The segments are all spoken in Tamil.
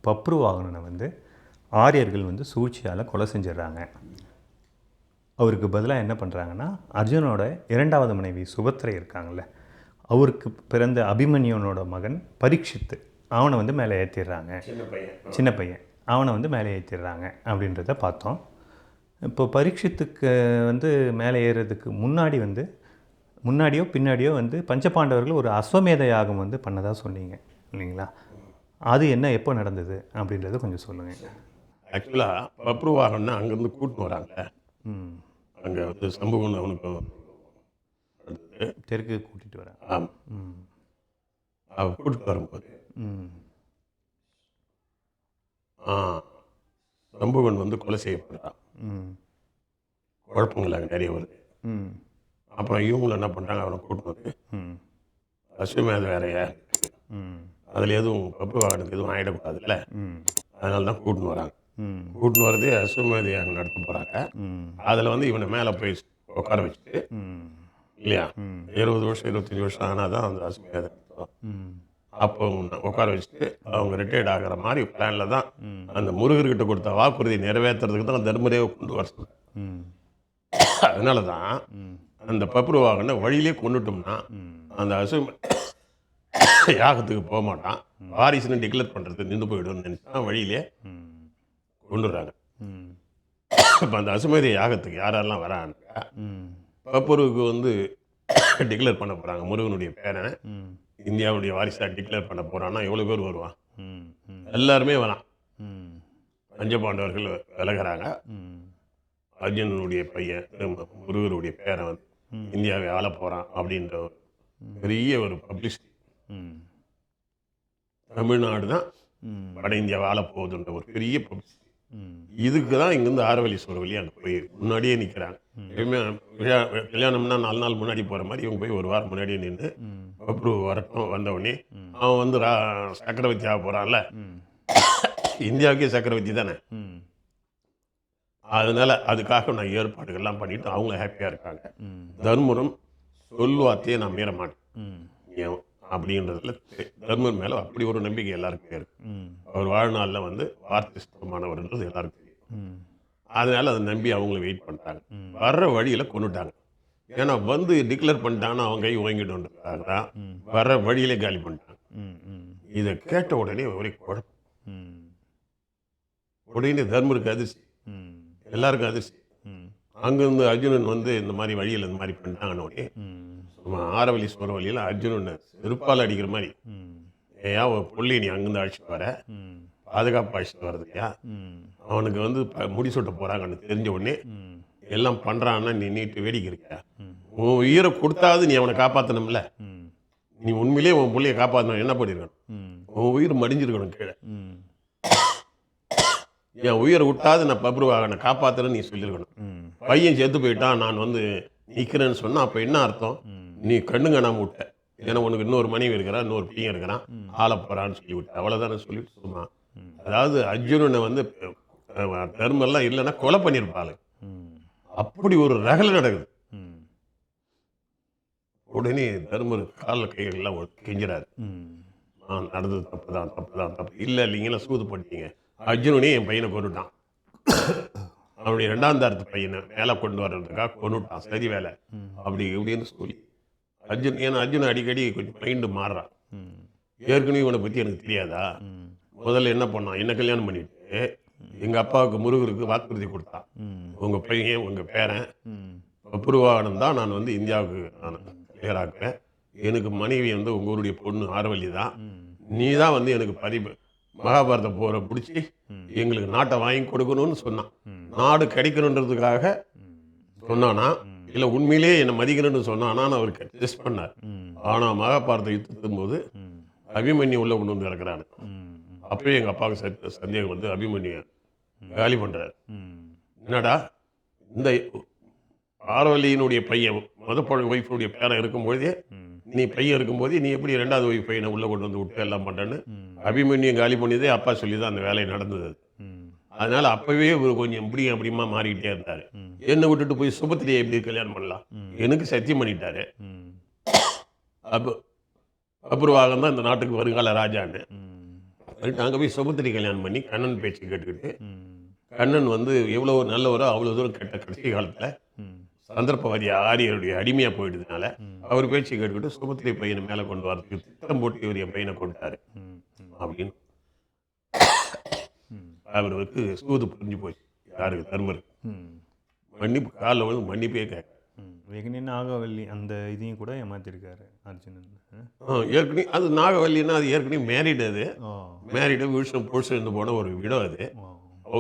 பப்ருவாகனனை வந்து ஆரியர்கள் வந்து சூழ்ச்சியால் கொலை செஞ்சிடுறாங்க. அவருக்கு பதிலாக என்ன பண்ணுறாங்கன்னா, அர்ஜுனோட 2வது மனைவி சுபத்திரை இருக்காங்கள்ல, அவருக்கு பிறந்த அபிமன்யுனோட மகன் பரீட்சித்து, அவனை வந்து மேலே ஏற்றிடுறாங்க. சின்ன பையன் அவனை வந்து மேலே ஏற்றிடுறாங்க அப்படின்றத பார்த்தோம். இப்போ பரீட்சித்துக்கு வந்து மேலே ஏறுறதுக்கு முன்னாடியோ பின்னாடியோ வந்து பஞ்சபாண்டவர்கள் ஒரு அஸ்வமேத யாகம் வந்து பண்ணதாக சொன்னீங்க இல்லைங்களா? அது என்ன, எப்போ நடந்தது அப்படின்றத கொஞ்சம் சொல்லுங்கள். ஆக்சுவலாக பப்ருவாகன்னா அங்கேருந்து கூட்டின்னு வராங்க. அங்கே வந்து சம்பவம் அவனுக்கு தெற்கு கூட்டிகிட்டு வரேன். ஆமாம். அவன் கூட்டிட்டு வரும்போது சம்பவன் வந்து கொலை செய்யப்படுறான். குழப்பங்கள் அங்கே நிறைய வருது. அப்புறம் இவங்களும் என்ன பண்ணுறாங்க, அவனை கூட்டிட்டு வந்து அஸ்வமேத வேறையா அதில் எதுவும் பப்ருவாகனுக்கு எதுவும் ஆகிடக்கூடாதுல்ல, அதனால தான் கூட்டின்னு வராங்க. கூட்டின்னு வரதே அஸ்வமேத யாகம் நடத்த போகிறாங்க. அதில் வந்து இவனை மேலே போய் உட்கார வச்சுட்டு இல்லையா, 20 வருஷம் 25 வருஷம் ஆனால் தான் அந்த அஸ்வமேத அப்போ உட்கார வச்சுட்டு அவங்க ரிட்டையர்ட் ஆகிற மாதிரி பிளானில் தான் அந்த முருகர்கிட்ட கொடுத்த வாக்குறுதி நிறைவேற்றுறதுக்கு தான் தர்மரே கொண்டு வர சொல்ல. அதனால தான் அந்த பப்ருவாகனை வழியிலே கொண்டுட்டோம்னா அந்த யாகத்துக்கு போக மாட்டான், வாரிசுன்னு டிக்ளேர் பண்ணுறது நின்று போயிடும்னு நினச்சா வழியிலே கொண்டுடுறாங்க. இப்போ அந்த அசுமேத யாகத்துக்கு யாரெல்லாம் வராங்க, பப்ருவுக்கு வந்து டிக்ளேர் பண்ண போகிறாங்க. முருகனுடைய பேரனை இந்தியாவுடைய வாரிசாக டிக்ளேர் பண்ண போகிறான்னா எவ்வளோ பேர் வருவான்? எல்லாருமே வரான். பஞ்சபாண்டவர்கள் விலகிறாங்க. அர்ஜுனனுடைய பையன் முருகருடைய பேரன் வந்து இந்தியாவை ஆள போகிறான் அப்படின்ற ஒரு பெரிய ஒரு பப்ளிசிட்டி. தமிழ்நாடு தான் வட இந்தியாவை ஆள போகுதுன்ற ஒரு பெரிய பப்ளிசிட்டி. இதுக்கு தான் இங்கேருந்து ஆரவல்லீஸ்வரர் வழி அங்கே போய் முன்னாடியே நிற்கிறாங்க. எப்பயுமே கல்யாணம்னா 4 நாள் முன்னாடி போகிற மாதிரி இவங்க போய் 1 வாரம் முன்னாடியே நின்று பப்ரு வரட்டும், வந்தவுடனே அவன் வந்து சக்கரவர்த்தி ஆக போகிறான்ல, இந்தியாவுக்கே சக்கரவர்த்தி தானே, அதனால அதுக்காக நான் ஏற்பாடுகள்லாம் பண்ணிட்டு அவங்க ஹாப்பியாக இருக்காங்க. தர்மரும் சொல்வார்த்தையே நான் மீற மாட்டேன் அப்படின்றதுல தர்மர் மேலே அப்படி ஒரு நம்பிக்கை எல்லாருக்குமே இருக்கு. அவர் வாழ்நாளில் வந்து வார்த்தை சுத்தமானவர்ன்றது எல்லாருக்கும் தெரியும். அதனால அதை நம்பி அவங்கள வெயிட் பண்ணிட்டாங்க. வர்ற வழியில் கொண்டுட்டாங்க. ஏன்னா வந்து டிக்ளேர் பண்ணிட்டாங்கன்னா அவங்க கை வாங்கிட்டோன்றதுக்காக தான் வர்ற வழியிலே காலி பண்ணிட்டாங்க. இதை கேட்ட உடனே ஒரே குழப்பம். உடனே தர்மருக்கு அதிர்ச்சி, எல்லாருக்கும் அதிர்ச்சி. அங்கேருந்து அர்ஜுனன் வந்து இந்த மாதிரி வழியில் இந்த மாதிரி பண்ணிட்டாங்கன்னு உடனே ஆரவல்லீஸ்வரர் வழியில் அர்ஜுனன் செருப்பால் அடிக்கிற மாதிரி, ஏன் ஒரு புள்ளி நீ அங்கேருந்து அழைச்சிட்டு வர, பாதுகாப்பு அழைச்சிட்டு வர்றதுலையா, அவனுக்கு வந்து முடிசூட்ட போகிறாங்கன்னு தெரிஞ்ச உடனே எல்லாம் பண்ணுறான்னா நீ நீட்டு வேடிக்கை இருக்க, உன் உயிரை கொடுத்தாவது நீ அவனை காப்பாற்றணும்ல, நீ உண்மையிலேயே உன் பிள்ளையை காப்பாற்றணும், என்ன பண்ணியிருக்கணும், உன் உயிர் மடிஞ்சிருக்கணும் கீழே, என் உயிரை விட்டாது நான் பப்ருவாகனை காப்பாற்றுறேன்னு நீ சொல்லியிருக்கணும். பையன் செத்து போயிட்டான் நான் வந்து நிற்கிறேன்னு சொன்னால் அப்போ என்ன அர்த்தம், நீ கண்ணுங்க நான் விட்ட, ஏன்னா உனக்கு இன்னொரு மனைவி இருக்கிறான், இன்னொரு பையன் இருக்கிறான், ஆள போகிறான்னு சொல்லி விட்டேன், அவ்வளோதானே சொல்லிட்டு சொன்னான். அதாவது அர்ஜுனனை வந்து தர்மெல்லாம் இல்லைன்னா கொலை பண்ணியிருப்பாள். அப்படி ஒரு ரகலை நடக்குது. உடனே தர்மர் காலில் கைகள்லாம் கெஞ்சிறாரு, நடந்தது தப்பு இல்லை இல்லைங்களா, சூது பண்ணிட்டீங்க, அர்ஜுனனே என் பையனை கொண்டுட்டான், அவனுடைய 2ஆம் தாரத்து பையனை மேலே கொண்டு வர்றதுக்காக கொண்டுட்டான், சரி வேலை அப்படி இப்படின்னு சொல்லி அர்ஜுன் அடிக்கடி கொஞ்சம் மைண்டு மாறுறான். ஏற்கனவே இவனை பற்றி எனக்கு தெரியாதா, முதல்ல என்ன பண்ணான், என்ன கல்யாணம் பண்ணிட்டு எங்கள் அப்பாவுக்கு முருகருக்கு வாக்குறுதி கொடுத்தான், உங்கள் பையன் உங்கள் பேரன் பப்ருவாகனன் தான் நான் வந்து இந்தியாவுக்கு நான் கிளியராக்குறேன், எனக்கு மனைவி வந்து உங்களுடைய பொண்ணு ஆரவல்லி தான், நீ தான் வந்து எனக்கு மகாபாரத போரை பிடிச்சி எங்களுக்கு நாட்டை வாங்கி கொடுக்கணும்னு சொன்னான். நாடு கிடைக்கணுன்றதுக்காக சொன்னானா இல்லை உண்மையிலேயே என்னை மதிக்கணும்னு சொன்னானான்னு அவருக்கு டெஸ்ட் பண்ணார். ஆனால் மகாபாரத யுத்தத்தின் போது அபிமன்யு உள்ள கொண்டு வந்து இறக்குறாரு. அப்பவே எங்கள் அப்பாவுக்கு சந்தேகம் வந்து அபிமன்யு காலி பண்ணுறாரு. என்னடா இந்த ஆரவல்லியினுடைய பையன் ஒய்ஃபுடைய பேரை இருக்கும்போதே நீ பையன் இருக்கும்போது நீ எப்படி 2வது ஒய்ஃப் பையனை உள்ளே கொண்டு வந்து விட்டு எல்லாம் பண்ணுறேன்னு அபிமன்யும் காலி பண்ணியதே அப்பா சொல்லி தான் அந்த வேலை நடந்தது. அதனால் அப்போவே ஒரு கொஞ்சம் இப்படியும் அப்படிமா மாறிக்கிட்டே இருந்தார். என்னை விட்டுட்டு போய் சுபத்திரியை எப்படி கல்யாணம் பண்ணலாம், எனக்கு சத்தியம் பண்ணிட்டாரு. அப்போ பப்ருவாகன் தான் இந்த நாட்டுக்கு வருங்கால ராஜான்னு அங்கே போய் சுபத்திரி கல்யாணம் பண்ணி கண்ணன் பேச்சு கேட்டுக்கிட்டு ம். கண்ணன் வந்து எவ்வளோ நல்லவரோ அவ்வளோ தூரம் கெட்ட கடைசி காலத்தில் ம். சந்தர்ப்பவாதி ஆரியருடைய அடிமையாக போயிடுறதுனால ம். அவர் பேச்சு கேட்டுக்கிட்டு சுபத்திரி பையனை மேலே கொண்டு வரதுக்கு திட்டம் போட்டு இவர் என் பையனை கொண்டாரு ம். ம். அப்படின்னு ம். அவருக்கு சூது புரிஞ்சு போச்சு யாருக்கு தர்மருக்கு. ம். மன்னிப்பு காலில் வந்து மன்னிப்பே கேட்க வெகுனி நாகவல்லி அந்த இதையும் கூட ஏமாத்திருக்காரு அர்ஜுனன். ஏற்கனவே அது நாகவல்லின்னா அது ஏற்கனவே மேரிடு, அது ஓ. மேரிடு விஷம் புருஷன் இருந்து போன ஒரு விடோ அது. ஓ.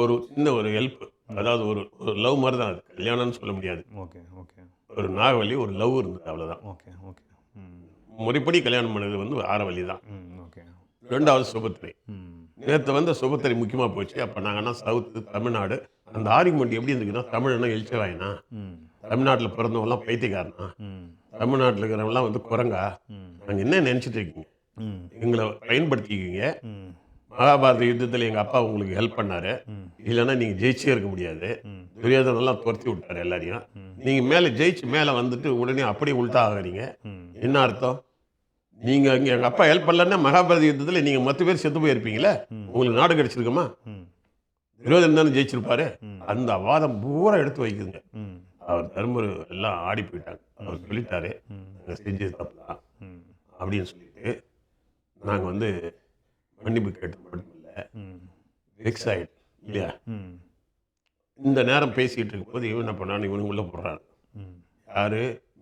ஒரு சின்ன ஒரு ஹெல்ப், அதாவது ஒரு ஒரு லவ் மாதிரி தான், அது கல்யாணம்னு சொல்ல முடியாது. ஓகே ஓகே ஒரு நாகவல்லி ஒரு லவ் இருந்தது, அவ்வளோதான். Okay okay. ம். முறைப்படி கல்யாணம் பண்ணது வந்து ஆரவல்லி தான். ம். ஓகே. ரெண்டாவது சுபத்திரை. ம். நேற்று வந்து சுபத்திரை முக்கியமாக போச்சு. அப்போ நாங்கன்னா சவுத்து தமிழ்நாடு அந்த ஆரிமண்டி எப்படி இருந்துக்குன்னா, தமிழ்னா எழுச்சவாயினா, ம். தமிழ்நாட்டில் பிறந்தவங்களாம் பைத்தியக்காரனா, ம். தமிழ்நாட்டில் இருக்கிறவங்களாம் வந்து குரங்கா, ம். நாங்கள் என்ன நினச்சிட்டு இருக்கீங்க, ம். எங்களை பயன்படுத்திக்கிங்க. ம். மகாபாரத யுத்தத்தில் எங்கள் அப்பா உங்களுக்கு ஹெல்ப் பண்ணாரு, ம். இல்லைன்னா நீங்கள் ஜெயிச்சே இருக்க முடியாது. ம். துரியோதனெல்லாம் துரத்தி விட்டாரு எல்லாரையும். நீங்கள் மேலே ஜெயிச்சு மேலே வந்துட்டு உடனே அப்படியே உள்டா ஆகிறீங்க. ம். என்ன அர்த்தம்? நீங்கள் இங்கே எங்கள் அப்பா ஹெல்ப் பண்ணலன்னா மகாபாரத யுத்தத்தில் நீங்கள் மொத்த பேர் செத்து போயிருப்பீங்களே, உங்களுக்கு நாடு கிடச்சிருக்குமா? ம். துரியோதனன் தானே ஜெயிச்சிருப்பாரு. ம். அந்த வாதம் பூரா எடுத்து வைக்குதுங்க. ம். அவர் தர்மர் எல்லாம் ஆடி போயிட்டாங்க. அவர் சொல்லிட்டாரு, ம். நாங்கள் செஞ்சது தப்பு தான் ம். அப்படின்னு சொல்லிட்டு நாங்கள் வந்து மன்னிப்பு கேட்டு மட்டும் இல்லை, ம். வெக்ஸ் ஆகிட்டு இல்லையா. ம். இந்த நேரம் பேசிகிட்டு இருக்கும்போது இவன் என்ன பண்ணான்னு இவனுக்கு உள்ளே போடுறான். ம். யார்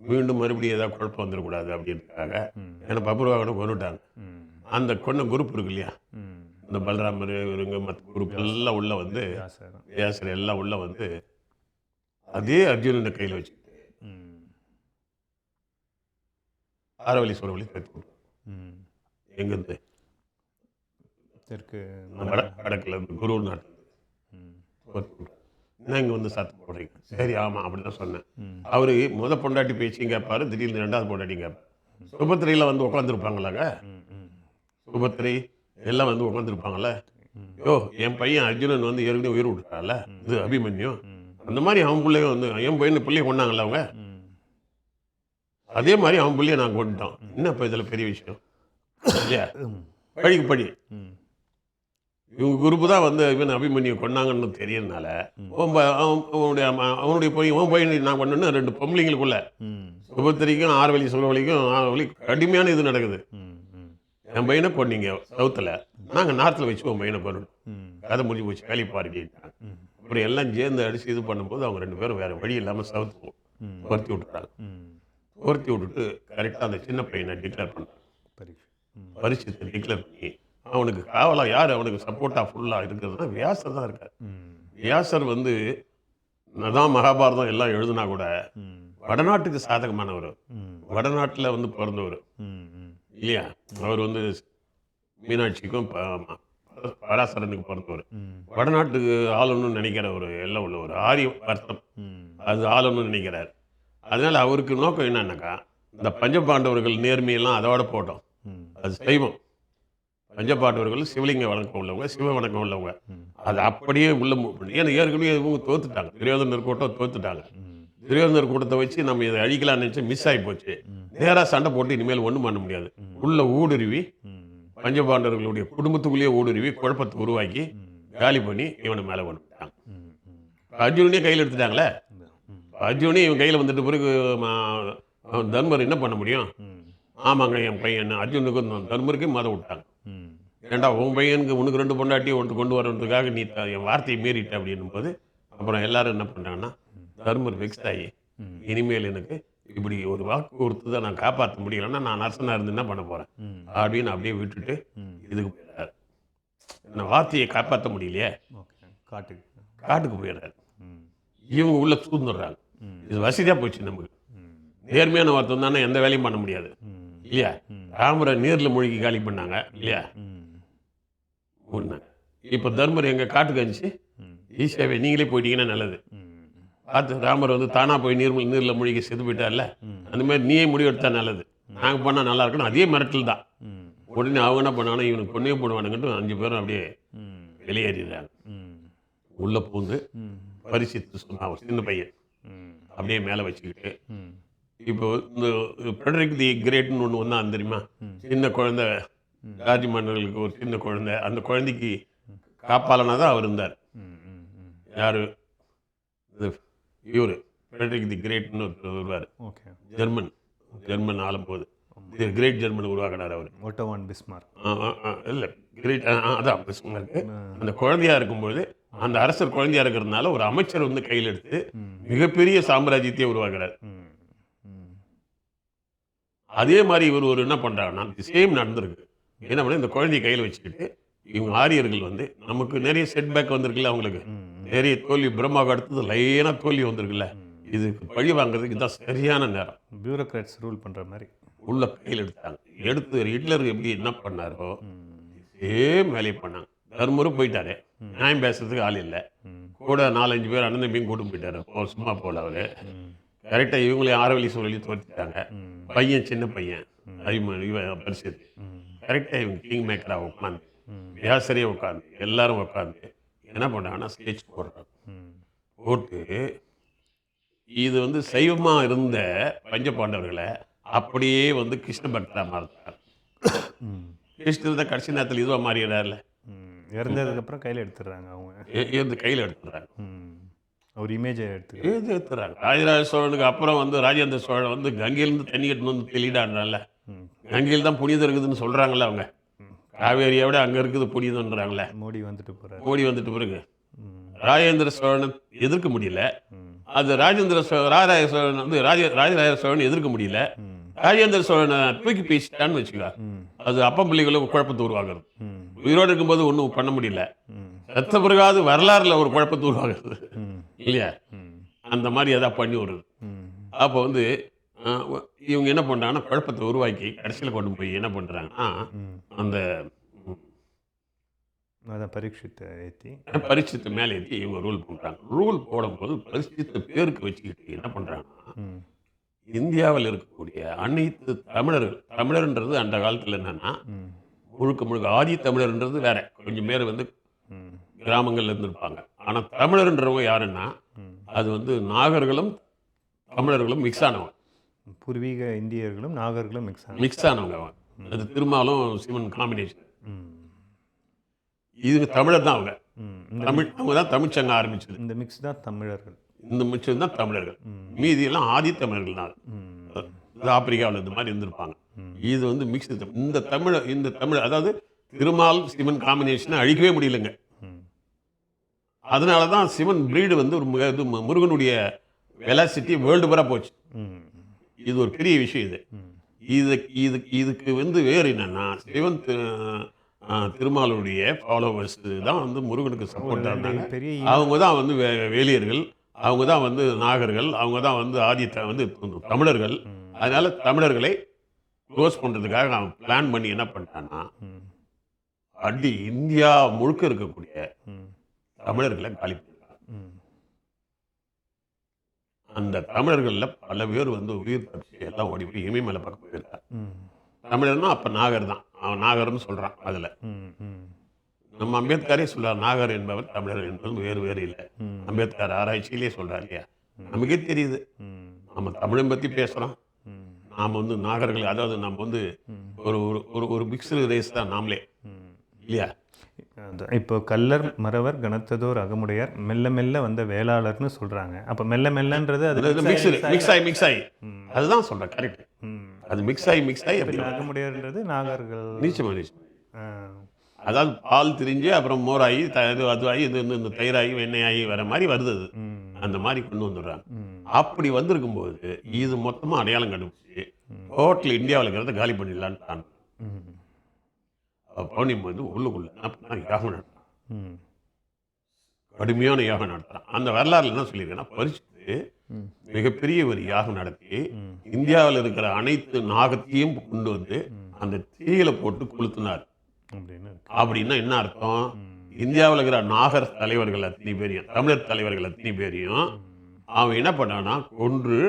மீண்டும் மறுபடியும் ஏதாவது குழப்பம் வந்துடக்கூடாது அப்படின்றதுக்காக. ம். ஏன்னா பப்ருவாக கொண்டுட்டாங்க. ம். அந்த கொண்ட குரூப் இருக்கு இல்லையா, ம். இந்த பலராமர் இவருங்க மற்ற குரூப் எல்லாம் உள்ள வந்து வியாசர். வியாசர் எல்லாம் உள்ள வந்து அதே அர்ஜுனனை கையில் வச்சுக்கிட்டு ம். ஆரவழி சோழவழி சேர்த்து விட்டாங்க. ம். எங்கேருந்து? தெற்கு வடக்கில் இருந்து குரு நாட்டில் ம். என்ன இங்கே வந்து சத்தம் போடுறீங்க? சரி ஆமாம் அப்படி தான் சொன்னேன். ம். அவரு பொண்டாட்டி பேச்சையும் கேட்பாரு, திடீர்னு ரெண்டாவது பொண்டாட்டியும் கேட்பார். சுபத்திரையில் வந்து உட்காந்துருப்பாங்களாங்க, ம். ம். சுபத்திரை எல்லாம் வந்து உட்காந்துருப்பாங்கல்ல. ம். யோ என் பையன் அர்ஜுனன் வந்து ஏற்கனவே உயிர் விட்டுறான்ல, இது அபிமன்யு, ம். அந்த மாதிரி அவன் பிள்ளைய வந்து என் பையன் பிள்ளைய கொண்டாங்கல்ல அவங்க, ம். அதே மாதிரி அவன் பிள்ளைய நான் கொண்டுட்டோம். என்ன இப்போ இதில் பெரிய விஷயம் இல்லையா? ம். பழிக்கு பழி. ம். இவங்க குரூப்பு தான் வந்து இவன் அபிமன்யு கொண்டாங்கன்னு தெரியறதுனால அவனுடைய பையன் உன் பையன் நான் கொண்டு ரெண்டு பொம்பளைங்களுக்குள்ள ம். சுபத்திரிக்கும் ஆறுவழி சோழவழிக்கும் ஆறுவழி கடுமையான இது நடக்குது. ம். ம். என் பையனை கொண்டீங்க சவுத்தில், நாங்கள் நார்த்தில் வச்சு உன் பையனை கொண்டுட்டோம், ம். கதை முடிஞ்சு போச்சு, வேலைப்பாருட்டாங்க. ம். அப்புறம் எல்லாம் சேர்ந்து அடித்து இது பண்ணும்போது அவங்க ரெண்டு பேரும் வேறு வழி இல்லாமல் சவுத்து ம். துரத்தி விட்டுறாங்க. ம். துரத்தி விட்டுட்டு கரெக்டாக அந்த சின்ன பையனை டிக்ளேர் பண்ணுறாங்க. பரீட்சை. ம். பரிசுத்தை டிக்ளேர் பண்ணி அவனுக்கு காவலாக யார் அவனுக்கு சப்போர்ட்டாக ஃபுல்லாக இருக்கிறதுனா வியாசர் தான் இருக்கார். ம். வியாசர் வந்து தான் மகாபாரதம் எல்லாம் எழுதுனா கூட ம். வடநாட்டுக்கு சாதகமானவர். ம். வடநாட்டில் வந்து பிறந்தவர் ம். ம். இல்லையா. அவர் வந்து மீனாட்சிக்கும் பராசரனுக்கு பிறந்தவர். ம். வடநாட்டுக்கு ஆளணும்னு நினைக்கிற ஒரு எல்லாம் உள்ள ஒரு ஆரிய வர்த்தம் ம். அது ஆளணும்னு நினைக்கிறார். அதனால் அவருக்கு நோக்கம் என்னன்னாக்கா, இந்த பஞ்சபாண்டவர்கள் நேர்மையெல்லாம் அதோட போட்டோம், ம். அது செய்வோம். பஞ்சபாண்டவர்கள் சிவலிங்க வணக்கம் உள்ளவங்க, சிவ வணக்கம் உள்ளவங்க, ம். அது அப்படியே உள்ள ஏன்னா ஏற்கனவே இவங்க தோத்துட்டாங்க. துரியோதனர் கூட்டம் தோத்துட்டாங்க. ம். துரியோதனர் கூட்டத்தை வச்சு நம்ம இதை அழிக்கலாம்னு நினச்சி மிஸ் ஆகி போச்சு. ம். நேராக சண்டை போட்டு இனிமேல் ஒன்றும் பண்ண முடியாது. உள்ள ஊடுருவி ம். பஞ்சபாண்டவர்களுடைய குடும்பத்துக்குள்ளேயே ஊடுருவி குழப்பத்தை உருவாக்கி ம். காலி பண்ணி இவனை மேலே கொண்டு விட்டாங்க. ம். ம். அர்ஜுனனே கையில் எடுத்துட்டாங்களே. ம். அர்ஜுனே இவன் கையில் வந்துட்டு பிறகு தர்மர் என்ன பண்ண முடியும்? ம். ஆமாங்க என் பையன் அர்ஜுனுக்கும் தர்மருக்கே மத விட்டாங்க. ம். ஏண்டா உன் பையனுக்கு உனக்கு ரெண்டு பொண்டாட்டி ஒன்று கொண்டு வரதுக்காக நீ என் வார்த்தையை மீறிட்ட அப்படின்னும் போது அப்புறம் எல்லாரும் என்ன பண்ணுறாங்கன்னா, தர்மர் வெக்ஸ் ஆகி ம். இனிமேல் எனக்கு இப்படி ஒரு வாக்கு கொடுத்து தான் நான் காப்பாற்ற முடியலைன்னா நான் நர்சனாக இருந்து என்ன பண்ண போகிறேன் ம். அப்படின்னு அப்படியே விட்டுட்டு ம். இதுக்கு போயிடுறாரு. என்ன வார்த்தையை காப்பாற்ற முடியலையே, ஓகே. காட்டுக்கு. காட்டுக்கு போயிடுறாரு. ம். இவங்க உள்ள சூழ்ந்துடுறாங்க. ம். இது வசதியாக போச்சு நமக்கு. ம். நேர்மையான வார்த்தை தானே எந்த வேலையும் பண்ண முடியாது ம். இல்லையா. ம். ராமரை நீரில் மூழ்கி காலி பண்ணாங்க இல்லையா. ம். மூடினாங்க. இப்போ தர்மர் எங்கள் காட்டுக்கு அனுப்பிச்சு ம். ஈஸியாகவே நீங்களே போயிட்டீங்கன்னா நல்லது. ம். பார்த்து ராமர் வந்து தானாக போய் நீரில் மூழ்கி செத்து போயிட்டார்ல, ம். அந்த மாதிரி நீயே முடிவெடுத்தா நல்லது, நாங்கள் பண்ணால் நல்லா இருக்கணும். அதே மிரட்டல் தான். ம். உடனே அவங்க என்ன பண்ணாங்கன்னா இவனுக்கு பொண்ணே போடுவானுங்கன்ட்டு 5 பேரும் அப்படியே ம். வெளியேறிடுறாங்க. ம். உள்ளே பூந்து ம். பரிசித்து சொன்னா ஒரு சின்ன பையன் ம். அப்படியே மேலே வச்சுக்கிட்டு, ம். இப்போ இந்த ஃப்ரெடரிக் தி கிரேட்னு ஒன்று வந்தான் தெரியுமா, ம். சின்ன குழந்தை ஜார்ஜ் மன்னர்களுக்கு ஒரு சின்ன குழந்தை, அந்த குழந்தைக்கு காப்பாளனாக தான் அவர் இருந்தார். யார் இவர் ஃப்ரெட்ரிக் தி கிரேட்னு ஒருத்தர் வருவார், ஓகே. ஜெர்மன் ஆளும்போது கிரேட் ஜெர்மன் உருவாக்கினார் அவர். Otto von Bismarck. இல்லை கிரேட், அதான் பிஸ்மார்க்கு. அந்த குழந்தையா இருக்கும்போது அந்த அரசர் குழந்தையா இருக்கிறதுனால ஒரு அமைச்சர் வந்து கையில் எடுத்து மிகப்பெரிய சாம்ராஜ்யத்தையே உருவாக்குறார். அதே மாதிரி இவர் ஒரு என்ன பண்ணுறாங்கன்னா சேம் நடந்திருக்கு. என்ன பண்ண இந்த குழந்தைய கையில் வச்சுக்கிட்டு இவங்க ஆரியர்கள் வந்து நமக்கு நிறைய செட்பேக் வந்திருக்குல்ல, அவங்களுக்கு நிறைய தோல்வி, பிரம்மாவுக்கு அடுத்தது லைனாக தோல்வி வந்திருக்குல்ல, இதுக்கு பழி வாங்குறதுக்கு இதுதான் சரியான நேரம். பியூரோக்ராட்ஸ் ரூல் பண்ணுற மாதிரி உள்ள கையில் எடுத்தாங்க. எடுத்து ஹிட்லர் எப்படி என்ன பண்ணாரோ சேம் வேலையை பண்ணாங்க. தர்மரும் போயிட்டாரு, நியாயம் பேசுறதுக்கு ஆள் இல்லை. கூட 4-5 பேர் அண்ணன் தம்பியும் கூட்டு போயிட்டாரு. சும்மா போல அவரு கரெக்டாக இவங்களையும் ஆரவழி சூழலையும் தோற்றிட்டாங்க. பையன் சின்ன பையன் இவன் பரிசு கரெக்டாக இவங்க கிங் மேக்கராக உட்காந்து வியாசரே உட்காந்து எல்லாரும் உட்காந்து என்ன பண்ணாங்கன்னா ஸ்கெட்ச் போடுறாங்க. போட்டு இது வந்து சைவமாக இருந்த பஞ்ச பாண்டவர்களை அப்படியே வந்து கிருஷ்ண பக்தரா மாறுறார். கிருஷ்ணர் தான் கடைசி நேரத்தில் இதுவாக மாறிடுறாருல, இறந்ததுக்கப்புறம் கையில் எடுத்துடுறாங்க. அவங்க இருந்து கையில் எடுத்துடுறாங்க, ஒரு இமேஜை எடுத்துடுறாங்க. ராஜராஜ சோழனுக்கு அப்புறம் வந்து ராஜேந்திர சோழன் வந்து கங்கையிலேருந்து தண்ணி கட்டணும் வந்து தெளிடான்றால, கங்கையில் தான் புனிதம் இருக்குதுன்னு சொல்கிறாங்களே அவங்க. காவேரியை விட அங்கே இருக்குது புனிதம்ன்றாங்களே. மோடி வந்துட்டு போகிறார். மோடி வந்துட்டு பிறகு ராஜேந்திர சோழனை எதிர்க்க முடியல. அது ராஜராஜ சோழன் வந்து ராஜராஜ சோழன் எதிர்க்க முடியல. ராஜேந்திர சோழனை தூக்கி பேசிட்டான்னு வச்சுக்கா, அது அப்பம்பிள்ளைகளும் குழப்பத்தை உருவாகுறது. உயிரோடு இருக்கும்போது ஒன்றும் பண்ண முடியல, செத்த பிறகாவது வரலாறுல ஒரு குழப்பத்தை உருவாகுறது இல்லையா? அந்த மாதிரி எதாவது பண்ணி வருது. அப்போ வந்து இவங்க என்ன பண்ணுறாங்கன்னா குழப்பத்தை உருவாக்கி கடைசியில் கொண்டு போய் என்ன பண்ணுறாங்கன்னா அந்த பரீட்சித்து மேலே ஏற்றி இவங்க ரூல் பண்ணுறாங்க. ரூல் போடும்போது பரீட்சித்து பேருக்கு வச்சுக்கிட்டு என்ன பண்ணுறாங்கன்னா இந்தியாவில் இருக்கக்கூடிய அனைத்து தமிழர்ன்றது அந்த காலத்தில் என்னன்னா முழுக்க ஆதி தமிழர்ன்றது வேற, கொஞ்சம் பேர் வந்து கிராமங்கள்ல இருந்திருப்பாங்க. ஆனால் தமிழர்ன்றவங்க யாருன்னா அது வந்து நாகர்களும் தமிழர்களும் மிக்ஸ் ஆனவங்க, பூர்வீக இந்தியர்களும் நாகர்களும் மிக்ஸ் ஆனவங்க. அது திருமாலும் சிவன் காம்பினேஷன். இது தமிழர் தான் அவங்க, அவங்க தான் தமிழ்ச்சங்கம் ஆரம்பிச்சது. இந்த மிக்ஸ் தான் தமிழர்கள், இந்த மிக்ஸ் தான் தமிழர்கள். மீதியெல்லாம் ஆதி தமிழர்கள் தான், ஆப்பிரிக்காவில் இந்த மாதிரி இருந்திருப்பாங்க. இது வந்து மிக்ஸ். இந்த தமிழ் அதாவது திருமால் சிவன் காம்பினேஷனை அழிக்கவே முடியலைங்க. அதனால தான் சிவன் பிரீடு வந்து ஒரு முருகனுடைய வெலாசிட்டி வேர்ல்டு பூரா போச்சு. இது ஒரு பெரிய விஷயம். இதுக்கு வந்து வேறு என்னன்னா சிவன் திருமாலுடைய ஃபாலோவர்ஸ் தான் வந்து முருகனுக்கு சப்போர்ட்டாக இருந்தாங்க. அவங்க தான் வந்து வேலியர்கள், அவங்க தான் வந்து நாகர்கள், அவங்க தான் வந்து வந்து தமிழர்கள். அதனால தமிழர்களை க்ளோஸ் பண்ணுறதுக்காக அவன் பிளான் பண்ணி என்ன பண்ணிட்டான்னா இந்தியா முழுக்க இருக்கக்கூடிய தமிழர்களை காலி பண்ணிட்டாங்க. அந்த தமிழர்களில் பல பேர் வந்து உயிர் தப்பிச்சு எல்லாம் ஓடி போய் இமயமலை பக்கம் போயிருக்கார். தமிழர்னா அப்போ நாகர் தான், அவன் நாகர்னு சொல்கிறான். அதில் நம்ம அம்பேத்கரே சொல்கிறார், நாகர் என்பவர் தமிழர் என்பது வேறு இல்லை. அம்பேத்கர் ஆராய்ச்சியிலே சொல்கிறார் இல்லையா? நமக்கே தெரியுது, நம்ம தமிழை பற்றி பேசுகிறோம். நாம் வந்து நாகர்கள், அதாவது நம்ம வந்து ஒரு மிக்ஸ்டு ரேஸ் தான் நாமளே இல்லையா? இப்போ கல்லர் மறவர் கனத்ததோர் அகமுடையார் மெல்ல மெல்ல வந்த வேளாளர்னு சொல்கிறாங்க. அப்போ மெல்ல மெல்லன்றது அது மிக்ஸ் ஆகி அதுதான் சொல்கிறேன். கரெக்ட், அது மிக்ஸ் ஆகி அகமுடையார்ன்றது நாகர்கள். நிச்சயமா. அதாவது பால் திரிஞ்சு அப்புறம் மோராகி அதுவாகி இது இந்த தயிராகி வெண்ணெயாகி வர மாதிரி வருது. அது அந்த மாதிரி கொண்டு வந்துடுறாங்க. அப்படி வந்திருக்கும்போது இது மொத்தமாக அடையாளம் கண்டுபிடிச்சி டோட்டல் இந்தியாவில் இருக்கிறத காலி பண்ணிடலான்னு தான் பௌர்ணமி வந்து உள்ளுக்குள்ள யாகம் நடத்துறான், கடுமையான யாகம் நடத்துறான். அந்த வரலாறுல என்ன சொல்லியிருக்கேன்னா பரிசுத்து மிகப்பெரிய ஒரு யாகம் நடத்தி இந்தியாவில் இருக்கிற அனைத்து நாகத்தையும் கொண்டு வந்து அந்த தீயில போட்டு கொளுத்தினார். அப்படின்னா என்ன அர்த்தம்? இந்தியாவில் இருக்கிற நாகர் தலைவர்கள் அத்தனை பேரையும், தமிழர் தலைவர்கள் அத்தனை பேரையும் அவன் என்ன பண்ணான்னா கொன்று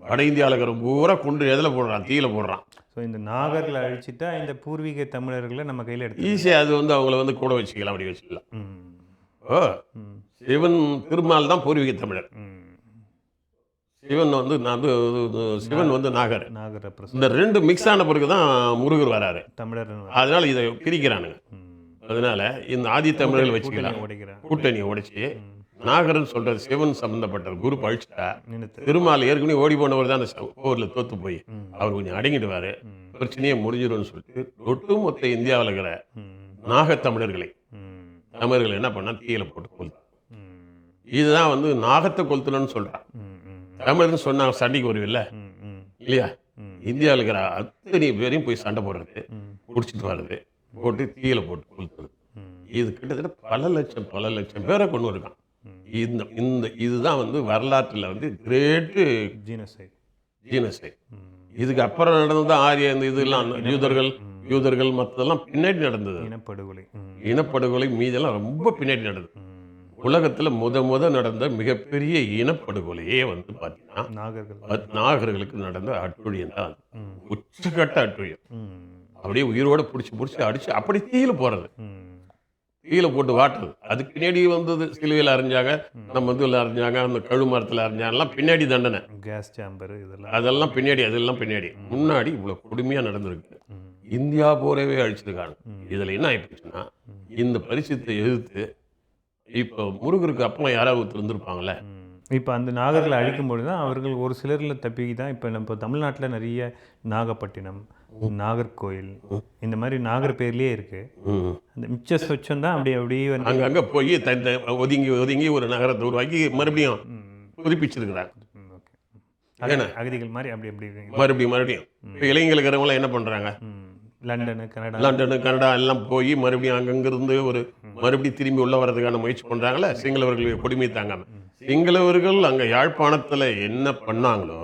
வட இந்தியாவில் இருக்கிற பூரா கொன்று எதில் போடுறான்? தீயில போடுறான். ஸோ இந்த நாகர்களை அழிச்சிட்டா இந்த பூர்வீக தமிழர்களை நம்ம கையில் எடுத்து ஈஸியாக அது வந்து அவங்கள வந்து கூட வச்சுக்கலாம், அப்படி வச்சுக்கலாம். சிவன் திருமால் தான் பூர்வீக தமிழர். சிவன் வந்து சிவன் வந்து நாகர். நாகர் represent இந்த 2 மிக்ஸ் ஆன பிறகு தான் முருகர் வராரு. தமிழர் அதனால இதை பிரிக்கிறானுங்க. அதனால இந்த ஆதி தமிழர்கள் வச்சுக்கலாம், உடைக்கிறான் கூட்டணியை உடைச்சி நாகர்னு சொல்றது சிவன் சம்பந்தப்பட்ட குரூப் அழிச்சிட்டா, நினைத்து திருமால் ஏற்கனவே ஓடி போனவர் தான் அந்த போரில் தோத்து போய் அவர் கொஞ்சம் அடங்கிடுவாரு, பிரச்சனையே முடிஞ்சிடும்னு சொல்லிட்டு ஒட்டுமொத்த இந்தியாவில் இருக்கிற நாகத்தமிழர்களை தமிழர்கள் என்ன பண்ணா தீயில போட்டு கொளுத்தான். இதுதான் வந்து நாகத்தை கொளுத்தணும்னு சொல்றான். தமிழர்னு சொன்னா சண்டைக்கு வருவில்ல இல்லையா? இந்தியாவில் இருக்கிற அத்தனை பேரையும் போய் சண்டை போடுறது, குடிச்சிட்டு வர்றது, போட்டு தீயில போட்டு கொளுத்துறது. இது கிட்டத்தட்ட பல லட்சம் பேரை கொண்டு இருக்கான். இதுதான் வந்து வரலாற்றில் வந்து கிரேட்டு ஜீனசைட். இதுக்கு அப்புறம் நடந்தது ஆரிய இந்த இதெல்லாம் யூதர்கள் மற்றதெல்லாம் பின்னாடி நடந்தது. இனப்படுகொலை மீதெல்லாம் ரொம்ப பின்னாடி நடந்தது. உலகத்தில் முத நடந்த மிகப்பெரிய இனப்படுகொலையே வந்து பார்த்தீங்கன்னா நாகர்களுக்கு நடந்த அட்டுழியம் தான். உச்சகட்ட அட்டுழியம். அப்படியே உயிரோட பிடிச்சி அடிச்சு அப்படி தீயில போறது, தீயில போட்டு வாட்டுறது. அதுக்கு பின்னாடி வந்தது சிலுவையில் அறிஞ்சாங்க, நம்ம இதில் அறிஞ்சாங்க, அந்த கழுமரத்தில் அறிஞ்சாங்கலாம் பின்னாடி தண்டனை, கேஸ் சேம்பர் அதெல்லாம் பின்னாடி. முன்னாடி இவ்வளோ கொடுமையாக நடந்திருக்கு. இந்தியா போரவே அழிச்சிருக்காங்க. இதில் என்ன ஆயிடுச்சுன்னா, இந்த பரிசுத்தை எதிர்த்து இப்போ முருகருக்கு அப்பெல்லாம் யாராவது இருந்திருப்பாங்களே. இப்போ அந்த நாகர்களை அழிக்கும்போது தான் அவர்கள் ஒரு சிலரில் தப்பி தான் இப்போ நம்ம தமிழ்நாட்டில் நிறைய நாகப்பட்டினம், நாகர்கோயில், இந்த மாதிரி நாகர் பேர்லேயே இருக்கு. அந்த மிச்ச சொச்சம் தான் அப்படியே அங்கே போய் ஒதுங்கி ஒரு நகரத்தை உருவாக்கி மறுபடியும் புதுப்பிச்சிருக்கிறாங்க. அகதிகள் மாதிரி அப்படி மறுபடியும் இப்போ இளைஞர்கள் இருக்கிறவங்களாம் என்ன பண்ணுறாங்க, லண்டனு கனடா எல்லாம் போய் மறுபடியும் அங்கங்கிருந்து மறுபடியும் திரும்பி உள்ள வர்றதுக்கான முயற்சி பண்ணுறாங்களே. சிங்களவர்களுக்கு கொடுமை தாங்காம சிங்களவர்கள் அங்கே யாழ்ப்பாணத்தில் என்ன பண்ணாங்களோ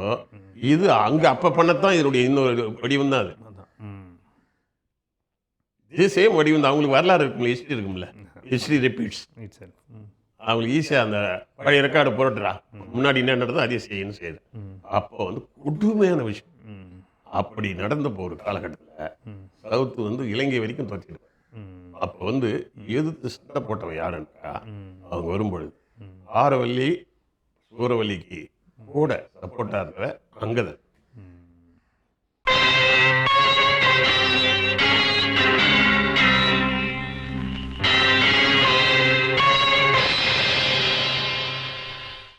இது அங்கே அப்போ பண்ணத்தான் இதனுடைய இன்னொரு வடிவம் தான். அது இது சேம் வடிவம் தான். அவங்களுக்கு வரலாறு இருக்கும்ல, ஹிஸ்ட்ரி இருக்கும்ல, ஹிஸ்ட்ரி ரிப்பீட்ஸ். அவங்களுக்கு ஈஸியாக அந்த பழைய ரெக்கார்டு புரட்டுறா, முன்னாடி என்ன நடந்தது அதே செய்யுது. அப்போ வந்து கொடுமையான விஷயம். அப்படி நடந்த ஒரு காலகட்டத்தில் சவுத்து வந்து இலங்கை வரைக்கும் தோற்றிடும். அப்போ வந்து எதிர்த்து சண்டை போட்டவன் யாருன்னா, அவங்க வரும்பொழுது ஆரவல்லி சூரவல்லிக்கு கூட சப்போர்ட்டாக இருக்கிற அங்கதன்.